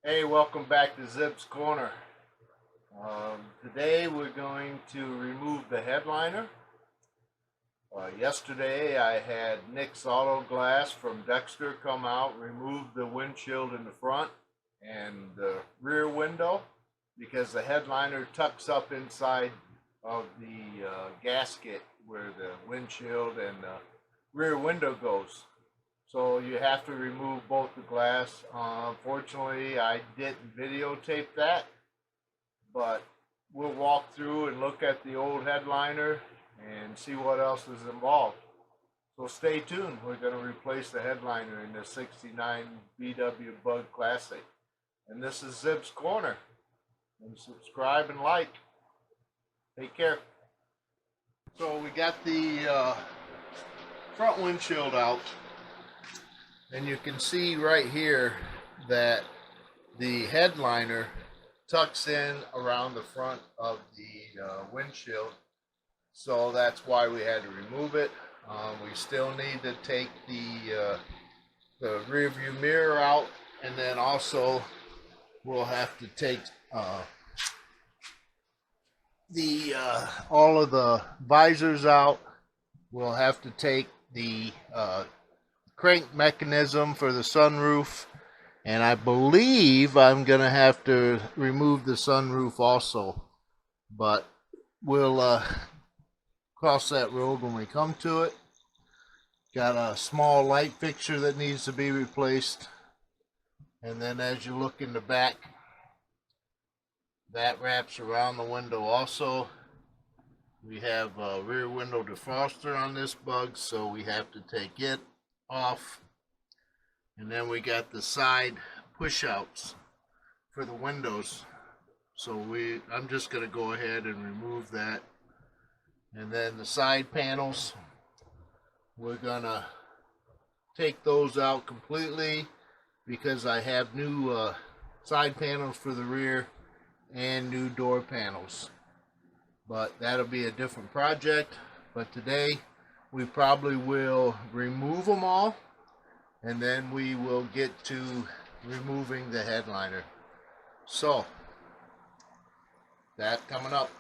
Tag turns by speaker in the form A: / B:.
A: Hey, welcome back to Zip's Corner. Today we're going to remove the headliner. Yesterday I had Nick's Auto Glass from Dexter come out, remove the windshield in the front and the rear window because the headliner tucks up inside of the gasket where the windshield and the rear window goes. So you have to remove both the glass. Unfortunately, I didn't videotape that, but we'll walk through and look at the old headliner and see what else is involved. So stay tuned. We're going to replace the headliner in the 69 VW Bug Classic. And this is Zip's Corner. And subscribe and like. Take care. So we got the front windshield out. And you can see right here that the headliner tucks in around the front of the windshield. So that's why we had to remove it. We still need to take the rear view mirror out, and then also we'll have to take all of the visors out. We'll have to take the crank mechanism for the sunroof, and I believe I'm gonna have to remove the sunroof also, but we'll cross that road when we come to it. Got a small light fixture that needs to be replaced, and then as you look in the back, that wraps around the window also. We have a rear window defroster on this Bug, so we have to take it off. And then we got the side push outs for the windows, so I'm just going to go ahead and remove that. And then the side panels, we're going to take those out completely because I have new side panels for the rear and new door panels, but that'll be a different project. But today we probably will remove them all, and then we will get to removing the headliner. So that coming up.